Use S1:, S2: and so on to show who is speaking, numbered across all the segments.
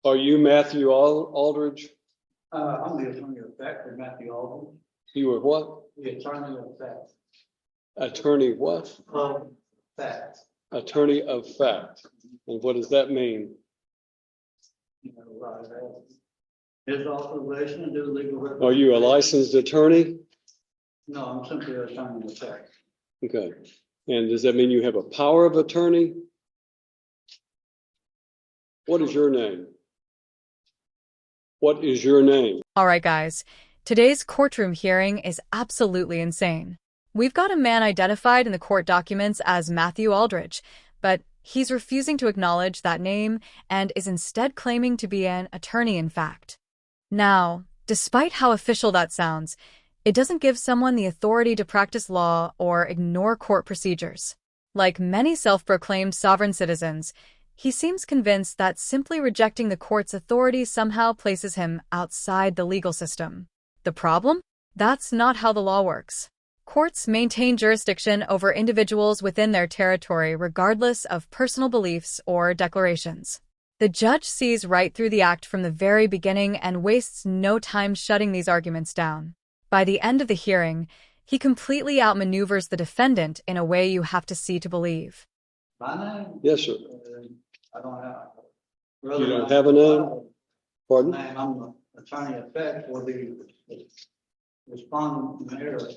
S1: Are you Matthew Aldridge?
S2: I'm the attorney of fact for Matthew Aldridge.
S1: You were what?
S2: The attorney of fact.
S1: Attorney what?
S2: Of fact.
S1: Attorney of fact. And what does that mean?
S2: You know, his authorization to do legal representation.
S1: Are you a licensed attorney?
S2: No, I'm simply an attorney of fact.
S1: Okay. And does that mean you have a power of attorney? What is your name? What is your name?
S3: All right, guys. Today's courtroom hearing is absolutely insane. We've got a man identified in the court documents as Matthew Aldridge, but he's refusing to acknowledge that name and is instead claiming to be an attorney in fact. Now, despite how official that sounds, it doesn't give someone the authority to practice law or ignore court procedures. Like many self-proclaimed sovereign citizens, he seems convinced that simply rejecting the court's authority somehow places him outside the legal system. The problem? That's not how the law works. Courts maintain jurisdiction over individuals within their territory regardless of personal beliefs or declarations. The judge sees right through the act from the very beginning and wastes no time shutting these arguments down. By the end of the hearing, he completely outmaneuvers the defendant in a way you have to see to believe.
S2: My name?
S1: Yes, sir.
S2: I don't have.
S1: You don't have a name? Pardon?
S2: I'm the attorney of fact for the respondent area.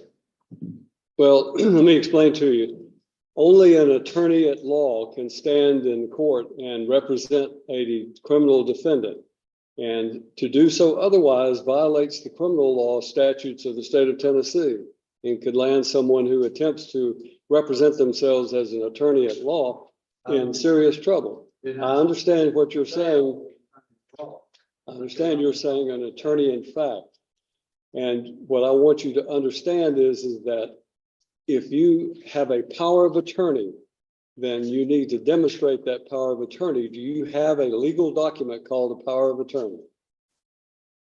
S1: Well, let me explain to you. Only an attorney at law can stand in court and represent a criminal defendant. And to do so otherwise violates the criminal law statutes of the state of Tennessee and could land someone who attempts to represent themselves as an attorney at law in serious trouble. I understand what you're saying. I understand you're saying an attorney in fact. And what I want you to understand is that if you have a power of attorney, then you need to demonstrate that power of attorney. Do you have a legal document called a power of attorney?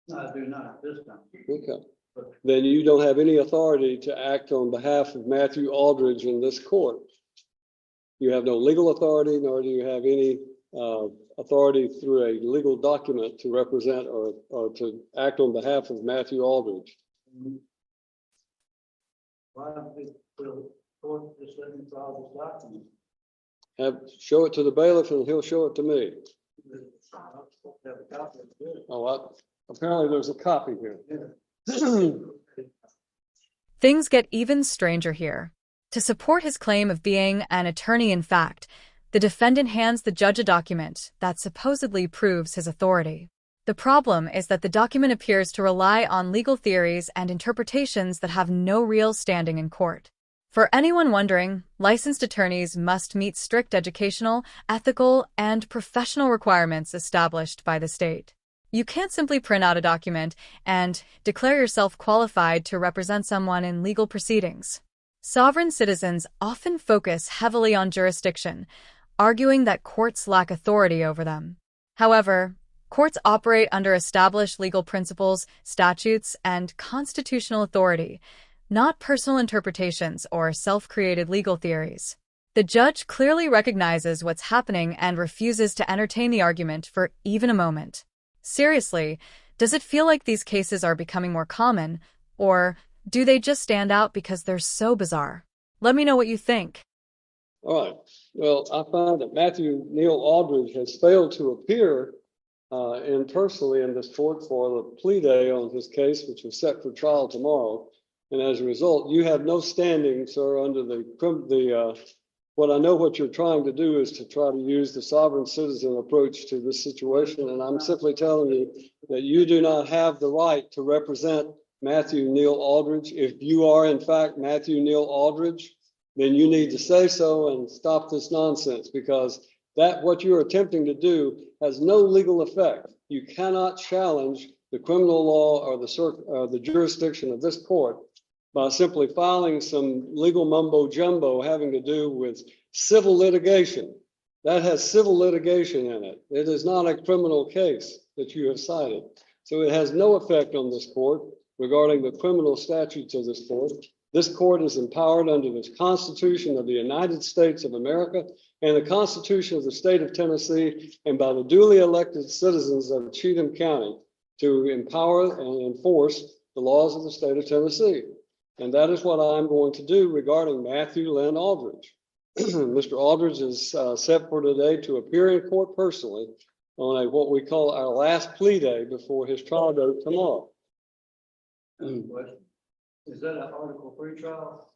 S2: No, I do not this time.
S1: Okay. Then you don't have any authority to act on behalf of Matthew Aldridge in this court. You have no legal authority, nor do you have any authority through a legal document to represent or to act on behalf of Matthew Aldridge.
S2: Why don't we court just let me file this document?
S1: Show it to the bailiff and he'll show it to me. Apparently there's a copy here.
S3: Things get even stranger here. To support his claim of being an attorney in fact, the defendant hands the judge a document that supposedly proves his authority. The problem is that the document appears to rely on legal theories and interpretations that have no real standing in court. For anyone wondering, licensed attorneys must meet strict educational, ethical, and professional requirements established by the state. You can't simply print out a document and declare yourself qualified to represent someone in legal proceedings. Sovereign citizens often focus heavily on jurisdiction, arguing that courts lack authority over them. However, courts operate under established legal principles, statutes, and constitutional authority, not personal interpretations or self-created legal theories. The judge clearly recognizes what's happening and refuses to entertain the argument for even a moment. Seriously, does it feel like these cases are becoming more common, or do they just stand out because they're so bizarre? Let me know what you think.
S1: All right. Well, I find that Matthew Neal Aldridge has failed to appear personally in this court for the plea day on his case, which is set for trial tomorrow. And as a result, you have no standing, sir, under what I know what you're trying to do is to try to use the sovereign citizen approach to this situation. And I'm simply telling you that you do not have the right to represent Matthew Neal Aldridge. If you are, in fact, Matthew Neal Aldridge, then you need to say so and stop this nonsense, because what you're attempting to do has no legal effect. You cannot challenge the criminal law or the jurisdiction of this court by simply filing some legal mumbo jumbo having to do with civil litigation. That has civil litigation in it. It is not a criminal case that you have cited. So it has no effect on this court regarding the criminal statutes of this court. This court is empowered under the Constitution of the United States of America and the Constitution of the state of Tennessee and by the duly elected citizens of Cheatham County to empower and enforce the laws of the state of Tennessee. And that is what I'm going to do regarding Matthew Lynn Aldridge. Mr. Aldridge is set for today to appear in court personally on what we call our last plea day before his trial date tomorrow.
S2: Question. Is that an Article 3 trial?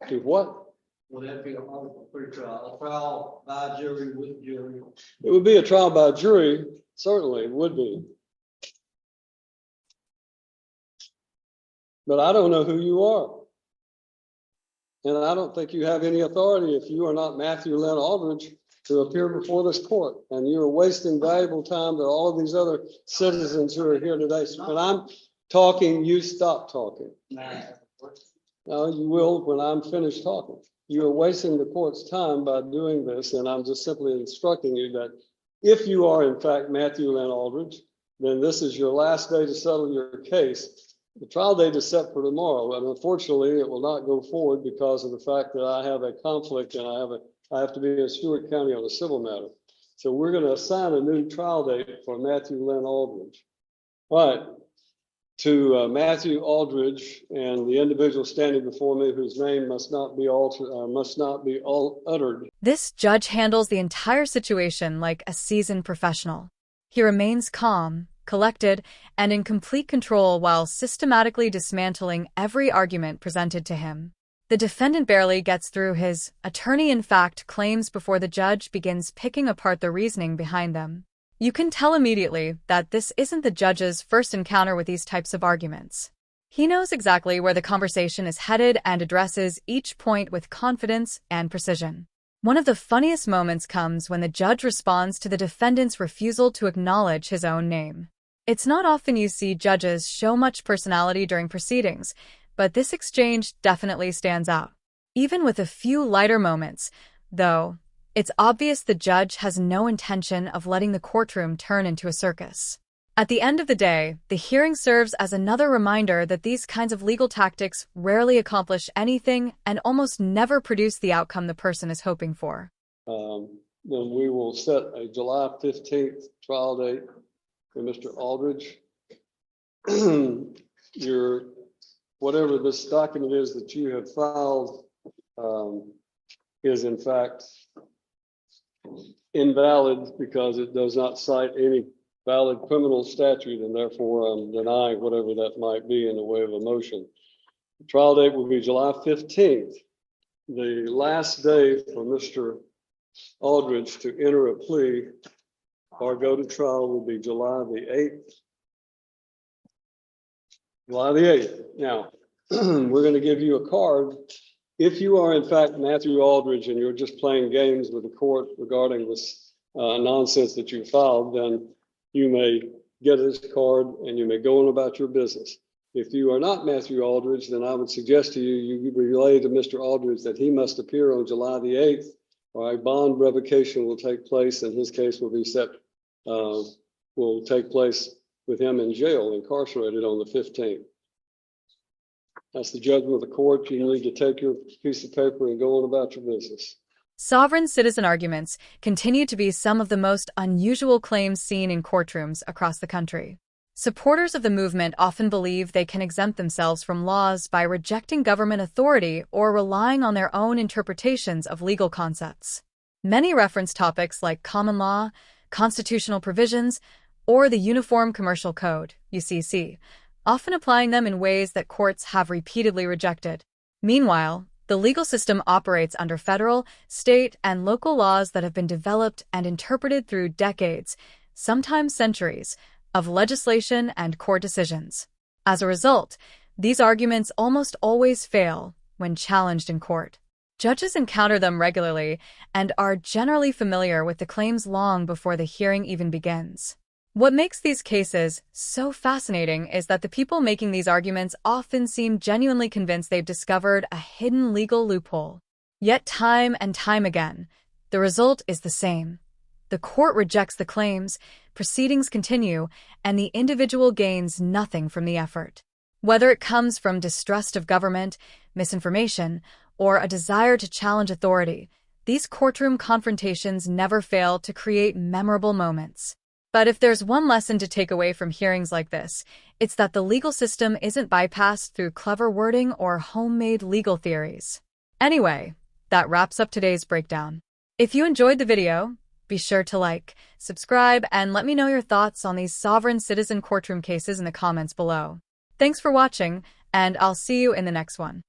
S1: To what?
S2: Will that be an Article 3 trial? A trial by jury with jury?
S1: It would be a trial by jury, certainly it would be. But I don't know who you are. And I don't think you have any authority if you are not Matthew Lynn Aldridge to appear before this court. And you're wasting valuable time to all of these other citizens who are here today. So when I'm talking, you stop talking. No, you will when I'm finished talking. You are wasting the court's time by doing this. And I'm just simply instructing you that if you are in fact Matthew Lynn Aldridge, then this is your last day to settle your case. The trial date is set for tomorrow, and unfortunately, it will not go forward because of the fact that I have a conflict and I have to be in Stewart County on a civil matter. So we're going to assign a new trial date for Matthew Lynn Aldridge. All right, to Matthew Aldridge and the individual standing before me whose name must not be uttered.
S3: This judge handles the entire situation like a seasoned professional. He remains calm, collected, and in complete control while systematically dismantling every argument presented to him. The defendant barely gets through his attorney-in-fact claims before the judge begins picking apart the reasoning behind them. You can tell immediately that this isn't the judge's first encounter with these types of arguments. He knows exactly where the conversation is headed and addresses each point with confidence and precision. One of the funniest moments comes when the judge responds to the defendant's refusal to acknowledge his own name. It's not often you see judges show much personality during proceedings, but this exchange definitely stands out. Even with a few lighter moments, though, it's obvious the judge has no intention of letting the courtroom turn into a circus. At the end of the day, the hearing serves as another reminder that these kinds of legal tactics rarely accomplish anything and almost never produce the outcome the person is hoping for.
S1: Then we will set a July 15th trial date for Mr. Aldridge. Whatever this document is that you have filed is in fact invalid because it does not cite any valid criminal statute, and therefore I'm denying whatever that might be in the way of a motion. The trial date will be July 15th. The last day for Mr. Aldridge to enter a plea or go to trial will be July the 8th. July the 8th. Now, we're going to give you a card. If you are in fact Matthew Aldridge and you're just playing games with the court regarding this nonsense that you filed, then you may get this card and you may go on about your business. If you are not Matthew Aldridge, then I would suggest to you, you relay to Mr. Aldridge that he must appear on July the 8th, or a bond revocation will take place, and his case will be will take place with him in jail, incarcerated on the 15th. That's the judgment of the court. You need to take your piece of paper and go on about your business.
S3: Sovereign citizen arguments continue to be some of the most unusual claims seen in courtrooms across the country. Supporters of the movement often believe they can exempt themselves from laws by rejecting government authority or relying on their own interpretations of legal concepts. Many reference topics like common law, constitutional provisions, or the Uniform Commercial Code, UCC, often applying them in ways that courts have repeatedly rejected. Meanwhile, the legal system operates under federal, state, and local laws that have been developed and interpreted through decades, sometimes centuries, of legislation and court decisions. As a result, these arguments almost always fail when challenged in court. Judges encounter them regularly and are generally familiar with the claims long before the hearing even begins. What makes these cases so fascinating is that the people making these arguments often seem genuinely convinced they've discovered a hidden legal loophole. Yet time and time again, the result is the same. The court rejects the claims, proceedings continue, and the individual gains nothing from the effort. Whether it comes from distrust of government, misinformation, or a desire to challenge authority, these courtroom confrontations never fail to create memorable moments. But if there's one lesson to take away from hearings like this, it's that the legal system isn't bypassed through clever wording or homemade legal theories. Anyway, that wraps up today's breakdown. If you enjoyed the video, be sure to like, subscribe, and let me know your thoughts on these sovereign citizen courtroom cases in the comments below. Thanks for watching, and I'll see you in the next one.